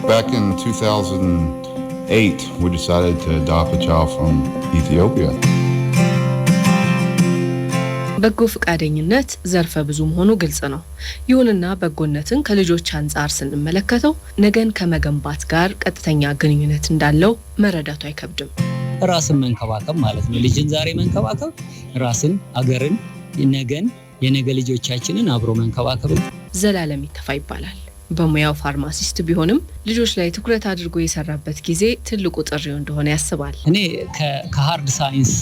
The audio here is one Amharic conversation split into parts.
Back in 2008, we decided to adopt a child from Ethiopia. በጎ ፈቃደኝነት ዘርፈ ብዙ መሆኑ ግልጽ ነው። ይሁንና በጎነትን ከልጆች አንፃር ስንመለከተው ነገን ከመገንባት ጋር ቀጥተኛ ግንኙነት እንዳለው መረዳቱ አይከብድም። ራስን መንከባከብ ማለት ነው። ልጅን ዛሬ መንከባከብ ራስን፣ አገርን፣ ነገን የነገ ልጆቻችንን አብሮ መንከባከብ። ዘላለም ይተፋ ይባላል። በሙያው ፋርማሲስት ቢሆንም ልጆች ላይ ትኩረት አድርጎ የሰራበት ጊዜ ትልቁ ጥሪው እንደሆነ ያስባል። እኔ ከሃርድ ሳይንስ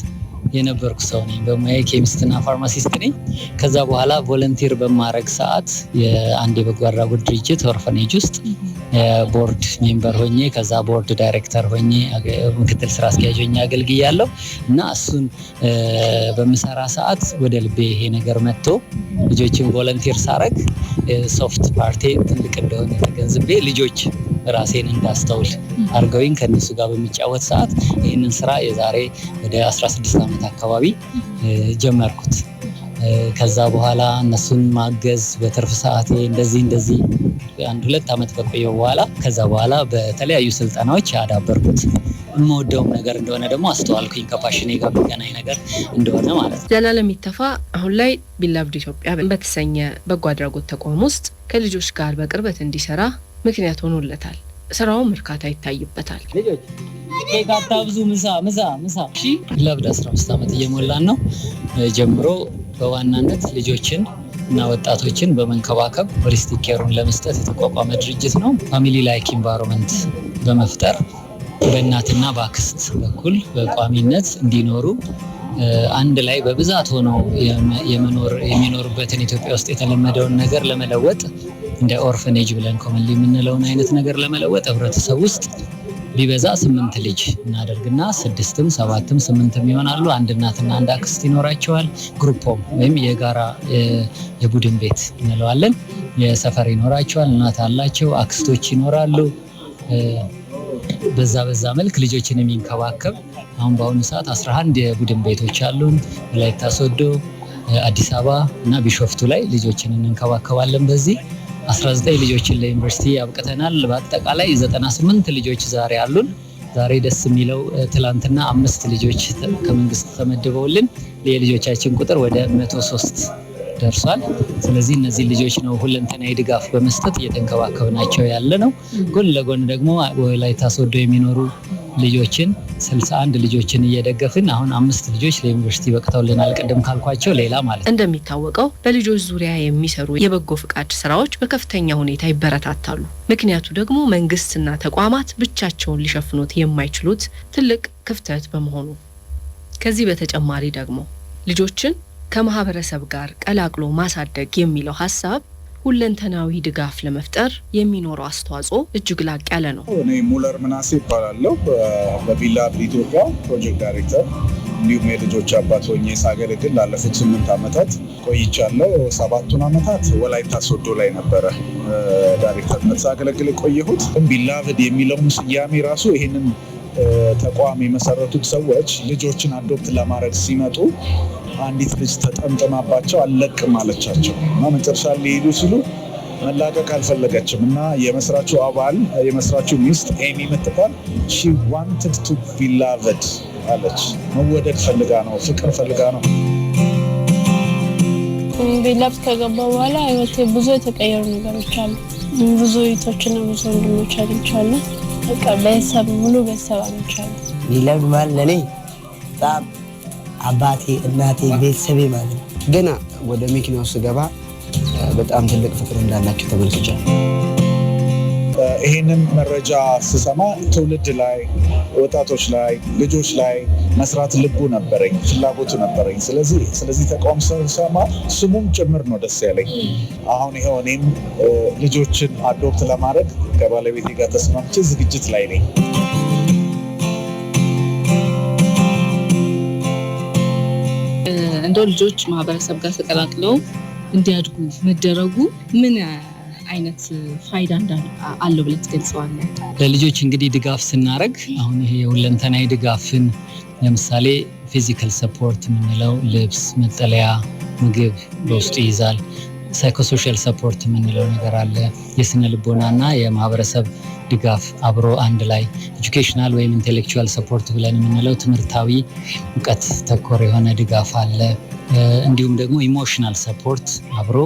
የነበርኩ ሰው ነኝ። በሙያዬ ኬሚስትና ፋርማሲስት ነኝ። ከዛ በኋላ ቮለንቲር በማድረግ ሰዓት የአንድ የበጎ አድራጎት ድርጅት ኦርፈኔጅ ውስጥ ቦርድ ሜምበር ሆኜ ከዛ ቦርድ ዳይሬክተር ሆኜ ምክትል ስራ አስኪያጅ ሆኜ አገልግያለሁ እና እሱን በምሰራ ሰዓት ወደ ልቤ ይሄ ነገር መጥቶ ልጆችን ቮለንቲር ሳረግ ሶፍት ፓርቲ ትልቅ እንደሆነ ተገንዝቤ ልጆች ራሴን እንዳስተውል አርገውኝ ከነሱ ጋር በሚጫወት ሰዓት ይሄንን ስራ የዛሬ ወደ 16 ዓመት አካባቢ ጀመርኩት። ከዛ በኋላ እነሱን ማገዝ በትርፍ ሰዓቴ እንደዚህ 1-2 ዓመት ከቆየሁ በኋላ ከዛ በኋላ በተለያዩ ስልጠናዎች ያዳበርኩት የምወደውም ነገር እንደሆነ ደግሞ አስተዋልኩኝ። ከፓሽኔ ጋር የሚገናኝ ነገር እንደሆነ ማለት ነው። ዘላለም ይተፋ አሁን ላይ ቢላቭድ ኢትዮጵያ በተሰኘ በጎ አድራጎት ተቋም ውስጥ ከልጆች ጋር በቅርበት እንዲሰራ ምክንያት ሆኖለታል። ስራውም እርካታ ይታይበታል። ልጆች ኬክ አታብዙ፣ ምሳ። እሺ ቢላቭድ 15 ዓመት እየሞላን ነው። ጀምሮ በዋናነት ልጆችን እና ወጣቶችን በመንከባከብ ሆሊስቲክ ኬሩን ለመስጠት የተቋቋመ ድርጅት ነው። ፋሚሊ ላይክ ኢንቫይሮንመንት በመፍጠር በእናትና በአክስት በኩል በቋሚነት እንዲኖሩ አንድ ላይ በብዛት ሆነው የሚኖርበትን ኢትዮጵያ ውስጥ የተለመደውን ነገር ለመለወጥ እንደ ኦርፈኔጅ ብለን ኮመንሊ የምንለውን አይነት ነገር ለመለወጥ ህብረተሰብ ውስጥ ቢበዛ 8 ልጅ እናደርግና 6ም 7ም 8ም ይሆናሉ። አንድ እናትና አንድ አክስት ይኖራቸዋል። ግሩፕ ወይም የጋራ የቡድን ቤት እንለዋለን። የሰፈር ይኖራቸዋል። እናት አላቸው፣ አክስቶች ይኖራሉ። በዛ መልክ ልጆችን የሚንከባከብ አሁን በአሁኑ ሰዓት 11 የቡድን ቤቶች አሉን። ወላይታ ሶዶ፣ አዲስ አበባ እና ቢሾፍቱ ላይ ልጆችን እንንከባከባለን። በዚህ 19 ልጆችን ለዩኒቨርሲቲ ያብቅተናል። በአጠቃላይ 98 ልጆች ዛሬ አሉን። ዛሬ ደስ የሚለው ትላንትና 5 ልጆች ከመንግስት ተመድበውልን የልጆቻችን ቁጥር ወደ 103 ደርሷል። ስለዚህ እነዚህ ልጆች ነው ሁለንተናዊ ድጋፍ በመስጠት እየተንከባከብናቸው ያለ ነው። ጎን ለጎን ደግሞ ወላይታ ሶዶ የሚኖሩ ልጆችን 61 ልጆችን እየደገፍን አሁን 5 ልጆች ለዩኒቨርሲቲ በቅተውልናል። ቀደም ካልኳቸው ሌላ ማለት ነው። እንደሚታወቀው በልጆች ዙሪያ የሚሰሩ የበጎ ፍቃድ ስራዎች በከፍተኛ ሁኔታ ይበረታታሉ። ምክንያቱ ደግሞ መንግስትና ተቋማት ብቻቸውን ሊሸፍኑት የማይችሉት ትልቅ ክፍተት በመሆኑ። ከዚህ በተጨማሪ ደግሞ ልጆችን ከማህበረሰብ ጋር ቀላቅሎ ማሳደግ የሚለው ሐሳብ ሁለንተናዊ ድጋፍ ለመፍጠር የሚኖረው አስተዋጽኦ እጅግ ላቅ ያለ ነው። እኔ ሙለር ምናሴ ይባላለሁ። በቢላቭድ ኢትዮጵያ ፕሮጀክት ዳይሬክተር እንዲሁም የልጆች አባት ሆኜ ሳገለግል ላለፉት 8 ዓመታት ቆይቻለሁ። 7ቱን ዓመታት ወላይታ ሶዶ ላይ ነበረ ዳይሬክተርነት ሳገለግል የቆየሁት። ቢላቭድ የሚለውን ስያሜ ራሱ ይሄንን ተቋም የመሰረቱት ሰዎች ልጆችን አዶፕት ለማድረግ ሲመጡ አንዲት ልጅ ተጠምጥማባቸው አለቅም አለቻቸው እና መጨረሻ ሊሄዱ ሲሉ መላቀቅ አልፈለገችም እና የመስራቹ ሚስት ኤሚ የምትባል she wanted to be loved አለች። መወደድ ፈልጋ ነው፣ ፍቅር ፈልጋ ነው። ቢላቭድ ከገባ በኋላ ህይወቴ ብዙ የተቀየሩ ነገሮች አሉ። ብዙ እህቶችና ብዙ ወንድሞች አግኝቻለሁ። በቃ ሙሉ ቤተሰብ አግኝቻለሁ። ቢላቭድ ማለት ለኔ በጣም አባቴ፣ እናቴ፣ ቤተሰቤ ማለት ነው። ገና ወደ መኪናው ስገባ በጣም ትልቅ ፍቅር እንዳላቸው ተመልክቻለሁ። ይሄንን መረጃ ስሰማ ትውልድ ላይ፣ ወጣቶች ላይ፣ ልጆች ላይ መስራት ልቡ ነበረኝ፣ ፍላጎቱ ነበረኝ። ስለዚህ ተቋም ስሰማ ስሙም ጭምር ነው ደስ ያለኝ። አሁን ይሄው እኔም ልጆችን አዶፕት ለማድረግ ከባለቤቴ ጋር ተስማምቼ ዝግጅት ላይ ነኝ። እንደው ልጆች ማህበረሰብ ጋር ተቀላቅለው እንዲያድጉ መደረጉ ምን አይነት ፋይዳ አለው ብለህ ትገልጸዋለህ? ለልጆች እንግዲህ ድጋፍ ስናደርግ አሁን ይሄ የሁለንተናዊ ድጋፍን ለምሳሌ ፊዚካል ሰፖርት የምንለው ልብስ፣ መጠለያ፣ ምግብ በውስጡ ይይዛል። ሳይኮሶሻል ሰፖርት የምንለው ነገር አለ። የስነ ልቦናና የማህበረሰብ ድጋፍ አብሮ አንድ ላይ፣ ኤጁኬሽናል ወይም ኢንቴሌክቹዋል ሰፖርት ብለን የምንለው ትምህርታዊ እውቀት ተኮር የሆነ ድጋፍ አለ። እንዲሁም ደግሞ ኢሞሽናል ሰፖርት አብሮ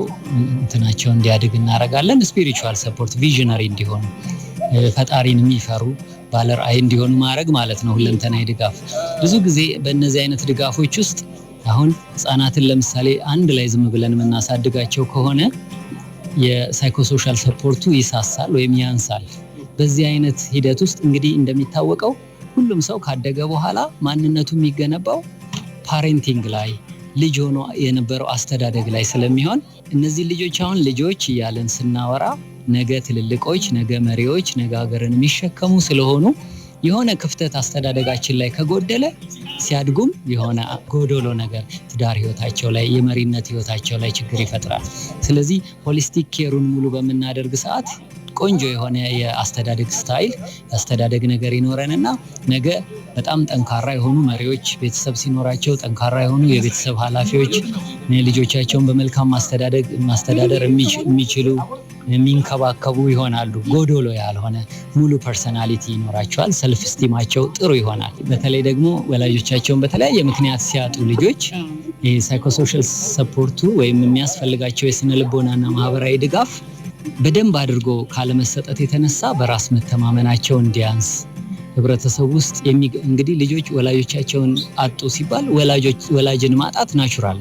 እንትናቸው እንዲያድግ እናደርጋለን። ስፒሪቹዋል ሰፖርት ቪዥነሪ እንዲሆኑ ፈጣሪን የሚፈሩ ባለራዕይ እንዲሆኑ ማድረግ ማለት ነው ሁለንተናዊ ድጋፍ። ብዙ ጊዜ በእነዚህ አይነት ድጋፎች ውስጥ አሁን ህፃናትን ለምሳሌ አንድ ላይ ዝም ብለን የምናሳድጋቸው ከሆነ የሳይኮሶሻል ሰፖርቱ ይሳሳል ወይም ያንሳል። በዚህ አይነት ሂደት ውስጥ እንግዲህ እንደሚታወቀው ሁሉም ሰው ካደገ በኋላ ማንነቱ የሚገነባው ፓሬንቲንግ ላይ ልጅ ሆኖ የነበረው አስተዳደግ ላይ ስለሚሆን እነዚህ ልጆች አሁን ልጆች እያለን ስናወራ ነገ ትልልቆች፣ ነገ መሪዎች፣ ነገ ሀገርን የሚሸከሙ ስለሆኑ የሆነ ክፍተት አስተዳደጋችን ላይ ከጎደለ ሲያድጉም የሆነ ጎዶሎ ነገር ትዳር ህይወታቸው ላይ የመሪነት ህይወታቸው ላይ ችግር ይፈጥራል። ስለዚህ ሆሊስቲክ ኬሩን ሙሉ በምናደርግ ሰዓት ቆንጆ የሆነ የአስተዳደግ ስታይል የአስተዳደግ ነገር ይኖረንና ነገ በጣም ጠንካራ የሆኑ መሪዎች ቤተሰብ ሲኖራቸው ጠንካራ የሆኑ የቤተሰብ ኃላፊዎች ልጆቻቸውን በመልካም ማስተዳደር የሚችሉ የሚንከባከቡ ይሆናሉ። ጎዶሎ ያልሆነ ሙሉ ፐርሰናሊቲ ይኖራቸዋል። ሰልፍ ስቲማቸው ጥሩ ይሆናል። በተለይ ደግሞ ወላጆቻቸውን በተለያየ ምክንያት ሲያጡ ልጆች ሳይኮሶሻል ሰፖርቱ ወይም የሚያስፈልጋቸው የስነ ልቦናና ማህበራዊ ድጋፍ በደንብ አድርጎ ካለመሰጠት የተነሳ በራስ መተማመናቸው እንዲያንስ ህብረተሰብ ውስጥ እንግዲህ ልጆች ወላጆቻቸውን አጡ ሲባል ወላጅን ማጣት ናቹራል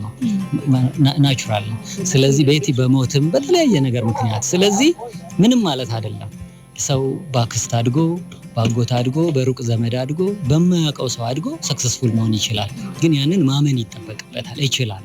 ነው። ስለዚህ ቤቲ በሞትም በተለያየ ነገር ምክንያት ስለዚህ ምንም ማለት አይደለም። ሰው በአክስት አድጎ በአጎት አድጎ በሩቅ ዘመድ አድጎ በማያውቀው ሰው አድጎ ሰክሰስፉል መሆን ይችላል። ግን ያንን ማመን ይጠበቅበታል። ይችላል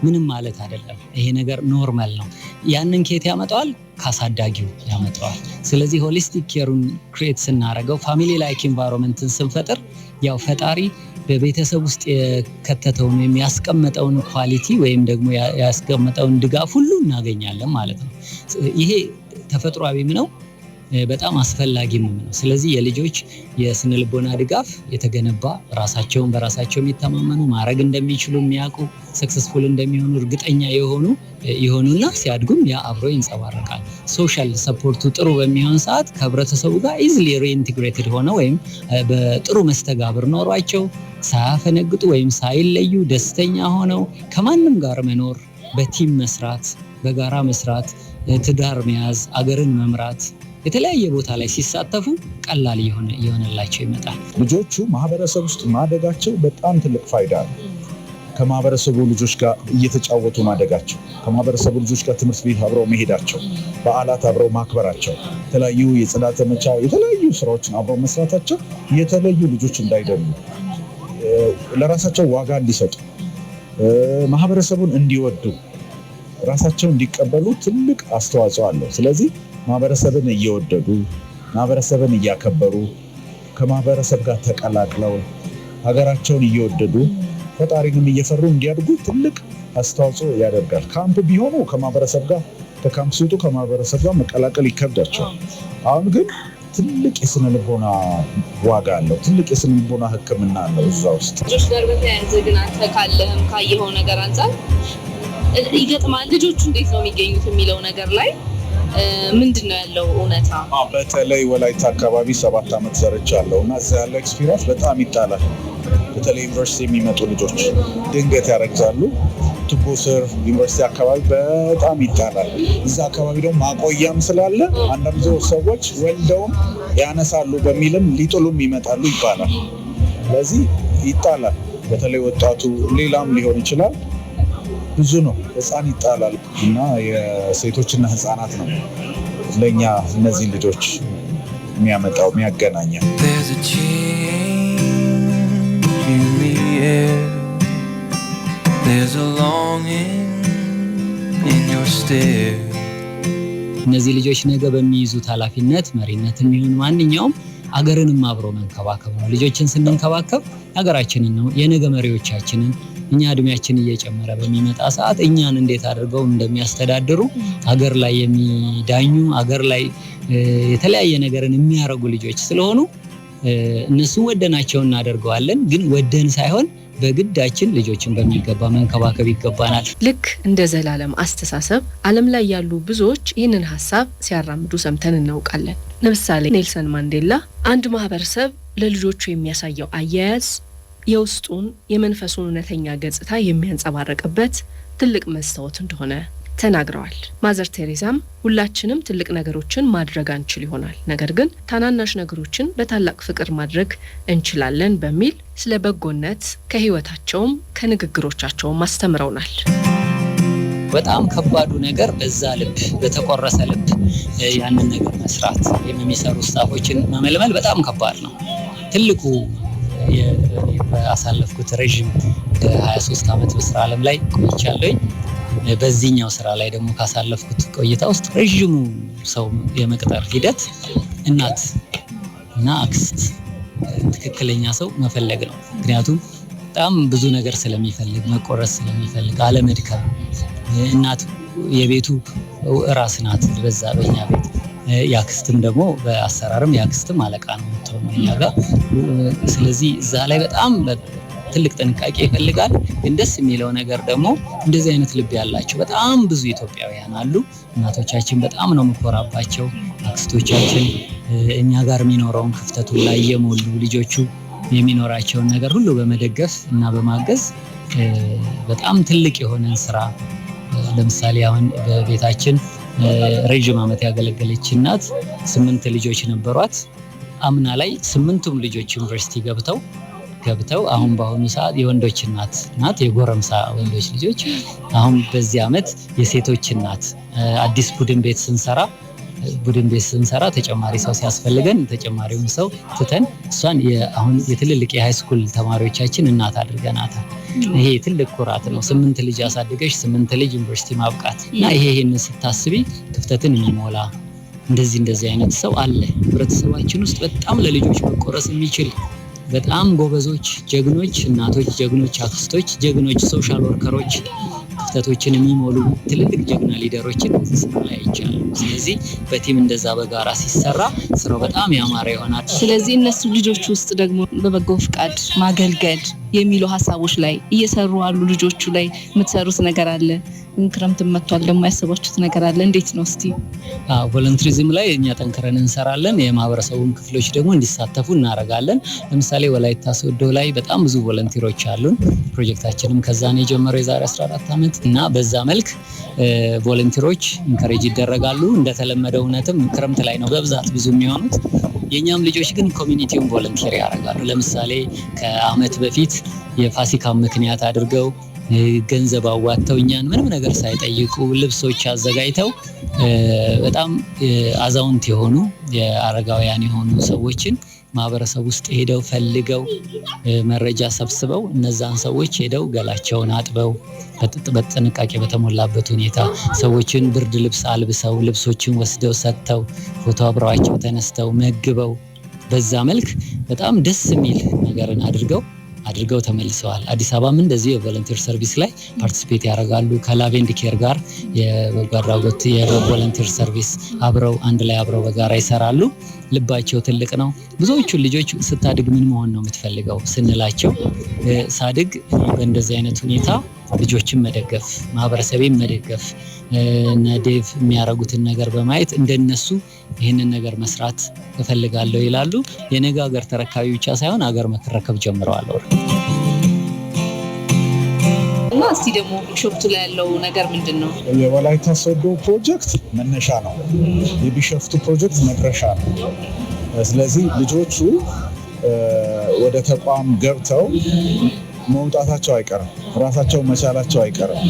ምንም ማለት አይደለም። ይሄ ነገር ኖርማል ነው። ያንን ኬት ያመጣዋል? ካሳዳጊው ያመጣዋል። ስለዚህ ሆሊስቲክ ኬሩን ክሬት ስናደርገው ፋሚሊ ላይክ ኢንቫይሮንመንትን ስንፈጥር ያው ፈጣሪ በቤተሰብ ውስጥ የከተተውን ወይም ያስቀመጠውን ኳሊቲ ወይም ደግሞ ያስቀመጠውን ድጋፍ ሁሉ እናገኛለን ማለት ነው። ይሄ ተፈጥሯዊም ነው፣ በጣም አስፈላጊም ነው። ስለዚህ የልጆች የስነ ልቦና ድጋፍ የተገነባ ራሳቸውን በራሳቸው የሚተማመኑ ማድረግ እንደሚችሉ የሚያውቁ ሰክሰስፉል እንደሚሆኑ እርግጠኛ የሆኑና ሲያድጉም ያ አብሮ ይንጸባረቃል። ሶሻል ሰፖርቱ ጥሩ በሚሆን ሰዓት ከህብረተሰቡ ጋር ኢዝሊ ሪኢንቲግሬትድ ሆነው ወይም በጥሩ መስተጋብር ኖሯቸው ሳያፈነግጡ ወይም ሳይለዩ ደስተኛ ሆነው ከማንም ጋር መኖር፣ በቲም መስራት፣ በጋራ መስራት፣ ትዳር መያዝ፣ አገርን መምራት የተለያየ ቦታ ላይ ሲሳተፉ ቀላል እየሆነላቸው ይመጣል። ልጆቹ ማህበረሰብ ውስጥ ማደጋቸው በጣም ትልቅ ፋይዳ ነው። ከማህበረሰቡ ልጆች ጋር እየተጫወቱ ማደጋቸው፣ ከማህበረሰቡ ልጆች ጋር ትምህርት ቤት አብረው መሄዳቸው፣ በዓላት አብረው ማክበራቸው፣ የተለያዩ የጽዳት ዘመቻ የተለያዩ ስራዎችን አብረው መስራታቸው የተለዩ ልጆች እንዳይደሉ ለራሳቸው ዋጋ እንዲሰጡ ማህበረሰቡን እንዲወዱ ራሳቸውን እንዲቀበሉ ትልቅ አስተዋጽኦ አለው። ስለዚህ ማህበረሰብን እየወደዱ ማህበረሰብን እያከበሩ ከማህበረሰብ ጋር ተቀላቅለው ሀገራቸውን እየወደዱ ፈጣሪንም እየፈሩ እንዲያድጉ ትልቅ አስተዋጽኦ ያደርጋል። ካምፕ ቢሆኑ ከማህበረሰብ ጋር ከካምፕ ሲወጡ ከማህበረሰብ ጋር መቀላቀል ይከብዳቸዋል። አሁን ግን ትልቅ የስነ ልቦና ዋጋ አለው። ትልቅ የስነ ልቦና ሕክምና አለው እዛ ውስጥ። ልጆች ጋር በተያያዘ ግን አንተ ካለህም ካየኸው ነገር አንጻር ይገጥማል። ልጆቹ እንዴት ነው የሚገኙት የሚለው ነገር ላይ ምንድን ነው ያለው እውነታ? በተለይ ወላይታ አካባቢ 7 ዓመት ሰርቻለሁ እና እዛ ያለው ኤክስፒሪየንስ በጣም ይጣላል። በተለይ ዩኒቨርሲቲ የሚመጡ ልጆች ድንገት ያረግዛሉ። ቱቦ ስር ዩኒቨርሲቲ አካባቢ በጣም ይጣላል። እዛ አካባቢ ደግሞ ማቆያም ስላለ አንዳንድ ሰዎች ወልደውም ያነሳሉ በሚልም ሊጥሉም ይመጣሉ ይባላል። ስለዚህ ይጣላል። በተለይ ወጣቱ ሌላም ሊሆን ይችላል ብዙ ነው። ህፃን ይጣላል እና የሴቶችና ህፃናት ነው ለኛ እነዚህ ልጆች የሚያመጣው የሚያገናኘው። እነዚህ ልጆች ነገ በሚይዙት ኃላፊነት መሪነት የሚሆን ማንኛውም አገርንም አብሮ መንከባከብ ነው። ልጆችን ስንንከባከብ ሀገራችንን ነው የነገ መሪዎቻችንን እኛ እድሜያችን እየጨመረ በሚመጣ ሰዓት እኛን እንዴት አድርገው እንደሚያስተዳድሩ ሀገር ላይ የሚዳኙ ሀገር ላይ የተለያየ ነገርን የሚያረጉ ልጆች ስለሆኑ እነሱን ወደናቸው እናደርገዋለን። ግን ወደን ሳይሆን በግዳችን ልጆችን በሚገባ መንከባከብ ይገባናል። ልክ እንደ ዘላለም አስተሳሰብ ዓለም ላይ ያሉ ብዙዎች ይህንን ሐሳብ ሲያራምዱ ሰምተን እናውቃለን። ለምሳሌ ኔልሰን ማንዴላ አንድ ማህበረሰብ ለልጆቹ የሚያሳየው አያያዝ የውስጡን የመንፈሱን እውነተኛ ገጽታ የሚያንጸባርቅበት ትልቅ መስታወት እንደሆነ ተናግረዋል። ማዘር ቴሬዛም ሁላችንም ትልቅ ነገሮችን ማድረግ አንችል ይሆናል፣ ነገር ግን ታናናሽ ነገሮችን በታላቅ ፍቅር ማድረግ እንችላለን በሚል ስለ በጎነት ከህይወታቸውም ከንግግሮቻቸውም አስተምረውናል። በጣም ከባዱ ነገር በዛ ልብ በተቆረሰ ልብ ያንን ነገር መስራት የሚሰሩ ስታፎችን መመልመል በጣም ከባድ ነው። ትልቁ ያሳለፍኩት ረጅም 23 ዓመት በስራ ዓለም ላይ ቆይቻለሁ። በዚህኛው ስራ ላይ ደግሞ ካሳለፍኩት ቆይታ ውስጥ ረጅሙ ሰው የመቅጠር ሂደት እናት እና አክስት ትክክለኛ ሰው መፈለግ ነው። ምክንያቱም በጣም ብዙ ነገር ስለሚፈልግ መቆረስ ስለሚፈልግ አለመድከም። እናት የቤቱ ራስ ናት በዛ በእኛ ቤት። ያክስትም ደግሞ በአሰራርም ያክስትም አለቃ ነው የምትሆነው እኛ ጋር። ስለዚህ እዛ ላይ በጣም ትልቅ ጥንቃቄ ይፈልጋል። ግን ደስ የሚለው ነገር ደግሞ እንደዚህ አይነት ልብ ያላቸው በጣም ብዙ ኢትዮጵያውያን አሉ። እናቶቻችን በጣም ነው የምኮራባቸው። አክስቶቻችን እኛ ጋር የሚኖረውን ክፍተቱን ላይ የሞሉ ልጆቹ የሚኖራቸውን ነገር ሁሉ በመደገፍ እና በማገዝ በጣም ትልቅ የሆነን ስራ ለምሳሌ አሁን በቤታችን ረጅም ዓመት ያገለገለች እናት 8 ልጆች ነበሯት። አምና ላይ 8ቱም ልጆች ዩኒቨርሲቲ ገብተው አሁን በአሁኑ ሰዓት የወንዶች እናት ናት፣ የጎረምሳ ወንዶች ልጆች። አሁን በዚህ ዓመት የሴቶች እናት አዲስ ቡድን ቤት ስንሰራ ተጨማሪ ሰው ሲያስፈልገን ተጨማሪውን ሰው ትተን እሷን አሁን የትልልቅ የሃይስኩል ተማሪዎቻችን እናት አድርገናታል። ይሄ ትልቅ ኩራት ነው። 8 ልጅ አሳድገሽ 8 ልጅ ዩኒቨርሲቲ ማብቃት እና ይሄንን ስታስቢ ክፍተትን የሚሞላ እንደዚህ አይነት ሰው አለ ህብረተሰባችን ውስጥ በጣም ለልጆች መቆረስ የሚችል በጣም ጎበዞች፣ ጀግኖች እናቶች፣ ጀግኖች አክስቶች፣ ጀግኖች ሶሻል ወርከሮች፣ ክፍተቶችን የሚሞሉ ትልልቅ ጀግና ሊደሮችን እዚህ ስራ ላይ ይቻላል። ስለዚህ በቲም እንደዛ በጋራ ሲሰራ ስራው በጣም ያማረ ይሆናል። ስለዚህ እነሱ ልጆች ውስጥ ደግሞ በበጎ ፍቃድ ማገልገል የሚሉ ሀሳቦች ላይ እየሰሩ አሉ። ልጆቹ ላይ የምትሰሩት ነገር አለ? ክረምት መጥቷል ደግሞ ያሰባችሁት ነገር አለ? እንዴት ነው እስቲ? ቮለንተሪዝም ላይ እኛ ጠንክረን እንሰራለን። የማህበረሰቡን ክፍሎች ደግሞ እንዲሳተፉ እናደርጋለን። ለምሳሌ ወላይታ ሶዶ ላይ በጣም ብዙ ቮለንቲሮች አሉን። ፕሮጀክታችንም ከዛ ነው የጀመረው የዛሬ 14 ዓመት እና በዛ መልክ ቮለንቲሮች ኢንከሬጅ ይደረጋሉ። እንደተለመደው እውነትም ክረምት ላይ ነው በብዛት ብዙ የሚሆኑት። የኛም ልጆች ግን ኮሚኒቲውን ቮለንቲር ያደርጋሉ። ለምሳሌ ከአመት በፊት የፋሲካ ምክንያት አድርገው ገንዘብ አዋጥተው እኛን ምንም ነገር ሳይጠይቁ ልብሶች አዘጋጅተው በጣም አዛውንት የሆኑ የአረጋውያን የሆኑ ሰዎችን ማህበረሰብ ውስጥ ሄደው ፈልገው መረጃ ሰብስበው እነዛን ሰዎች ሄደው ገላቸውን አጥበው በጥንቃቄ በተሞላበት ሁኔታ ሰዎችን ብርድ ልብስ አልብሰው ልብሶችን ወስደው ሰጥተው ፎቶ አብረዋቸው ተነስተው መግበው በዛ መልክ በጣም ደስ የሚል ነገርን አድርገው ተመልሰዋል። አዲስ አበባም እንደዚህ የቮለንቲር ሰርቪስ ላይ ፓርቲሲፔት ያደርጋሉ። ከላቬንድ ኬር ጋር የበጎ አድራጎት የቮለንቲር ሰርቪስ አንድ ላይ አብረው በጋራ ይሰራሉ። ልባቸው ትልቅ ነው። ብዙዎቹ ልጆች ስታድግ ምን መሆን ነው የምትፈልገው ስንላቸው ሳድግ በእንደዚህ አይነት ሁኔታ ልጆችን መደገፍ፣ ማህበረሰቤን መደገፍ፣ ዴቭ የሚያደርጉትን ነገር በማየት እንደነሱ ይህንን ነገር መስራት እፈልጋለሁ ይላሉ። የነገ ሀገር ተረካቢ ብቻ ሳይሆን ሀገር መረከብ ጀምረዋል። እና እስቲ ደግሞ ቢሾፍቱ ላይ ያለው ነገር ምንድን ነው? የወላይታ ሶዶ ፕሮጀክት መነሻ ነው፣ የቢሾፍቱ ፕሮጀክት መድረሻ ነው። ስለዚህ ልጆቹ ወደ ተቋም ገብተው መውጣታቸው አይቀርም፣ ራሳቸው መቻላቸው አይቀርም።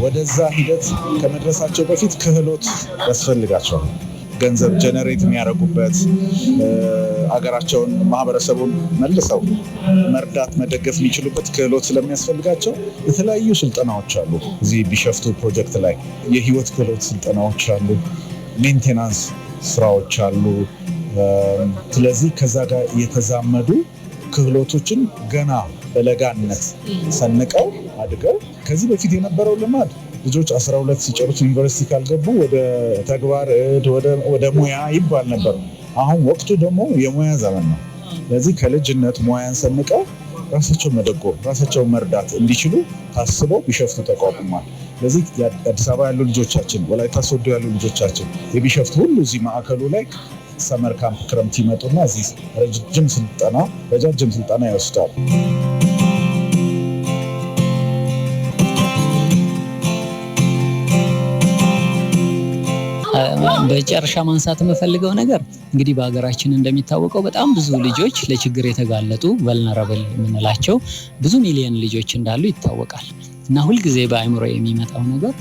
ወደዛ ሂደት ከመድረሳቸው በፊት ክህሎት ያስፈልጋቸዋል። ገንዘብ ጀነሬት የሚያደርጉበት አገራቸውን፣ ማህበረሰቡን መልሰው መርዳት መደገፍ የሚችሉበት ክህሎት ስለሚያስፈልጋቸው የተለያዩ ስልጠናዎች አሉ። እዚህ ቢሾፍቱ ፕሮጀክት ላይ የህይወት ክህሎት ስልጠናዎች አሉ፣ ሜንቴናንስ ስራዎች አሉ። ስለዚህ ከዛ ጋር የተዛመዱ ክህሎቶችን ገና በለጋነት ሰንቀው አድገው ከዚህ በፊት የነበረው ልማድ ልጆች 12 ሲጨርሱ ዩኒቨርሲቲ ካልገቡ ወደ ተግባር ወደ ሙያ ይባል ነበር። አሁን ወቅቱ ደግሞ የሙያ ዘመን ነው። ስለዚህ ከልጅነት ሙያን ሰንቀው ራሳቸውን መደጎም ራሳቸውን መርዳት እንዲችሉ ታስቦ ቢሾፍቱ ተቋቁሟል። ስለዚህ አዲስ አበባ ያሉ ልጆቻችን፣ ወላይታ ሶዶ ያሉ ልጆቻችን የቢሾፍቱ ሁሉ እዚህ ማዕከሉ ላይ ሰመር ካምፕ ክረምት ይመጡና እዚህ ረጅም ስልጠና ይወስዳሉ። በጨርሻ ማንሳት የምፈልገው ነገር እንግዲህ በሀገራችን እንደሚታወቀው በጣም ብዙ ልጆች ለችግር የተጋለጡ ቨልነራብል የምንላቸው ብዙ ሚሊዮን ልጆች እንዳሉ ይታወቃል። እና ሁልጊዜ በአእምሮ የሚመጣው ነገር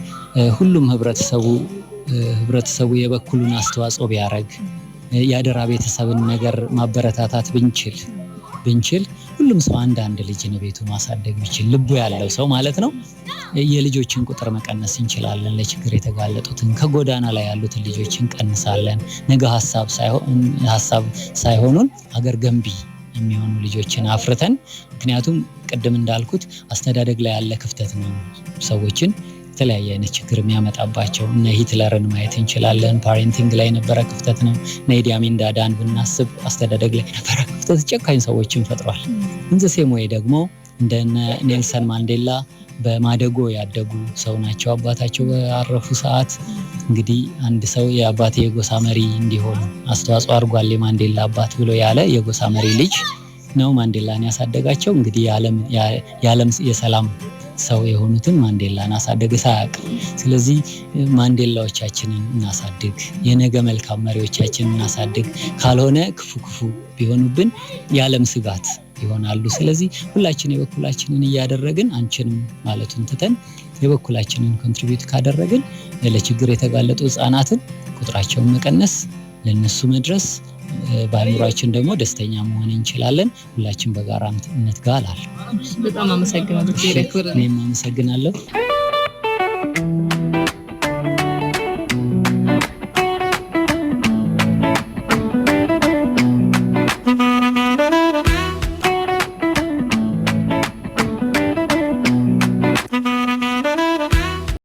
ሁሉም ህብረተሰቡ የበኩሉን አስተዋጽኦ ቢያደርግ የአደራ ቤተሰብን ነገር ማበረታታት ብንችል ሁሉም ሰው አንድ ልጅ ነው ቤቱ ማሳደግ ቢችል ልቡ ያለው ሰው ማለት ነው የልጆችን ቁጥር መቀነስ እንችላለን። ለችግር የተጋለጡትን ከጎዳና ላይ ያሉትን ልጆች እንቀንሳለን። ነገ ሀሳብ ሳይሆኑን ሀገር ገንቢ የሚሆኑ ልጆችን አፍርተን ምክንያቱም ቅድም እንዳልኩት አስተዳደግ ላይ ያለ ክፍተት ነው ሰዎችን የተለያየ አይነት ችግር የሚያመጣባቸው። እነ ሂትለርን ማየት እንችላለን። ፓሬንቲንግ ላይ የነበረ ክፍተት ነው። እነ ኢዲ አሚን ዳዳን ብናስብ አስተዳደግ ላይ የነበረ ክፍተት ጨካኝ ሰዎችን ፈጥሯል። እንዘሴም ወይ ደግሞ እንደነ ኔልሰን ማንዴላ በማደጎ ያደጉ ሰው ናቸው። አባታቸው በአረፉ ሰዓት እንግዲህ አንድ ሰው የአባቴ የጎሳ መሪ እንዲሆን አስተዋጽኦ አድርጓል የማንዴላ አባት ብሎ ያለ የጎሳ መሪ ልጅ ነው ማንዴላን ያሳደጋቸው። እንግዲህ የዓለም የሰላም ሰው የሆኑትን ማንዴላን አሳደገ ሳያውቅ። ስለዚህ ማንዴላዎቻችንን እናሳድግ፣ የነገ መልካም መሪዎቻችንን እናሳድግ። ካልሆነ ክፉ ቢሆኑብን የዓለም ስጋት ይሆናሉ። ስለዚህ ሁላችን የበኩላችንን እያደረግን አንችንም ማለቱን ትተን የበኩላችንን ኮንትሪቢዩት ካደረግን ለችግር የተጋለጡ ህፃናትን ቁጥራቸውን መቀነስ፣ ለነሱ መድረስ፣ በአእምሯችን ደግሞ ደስተኛ መሆን እንችላለን። ሁላችን በጋራ እንትጋላለን። በጣም አመሰግናለሁ። እኔም አመሰግናለሁ።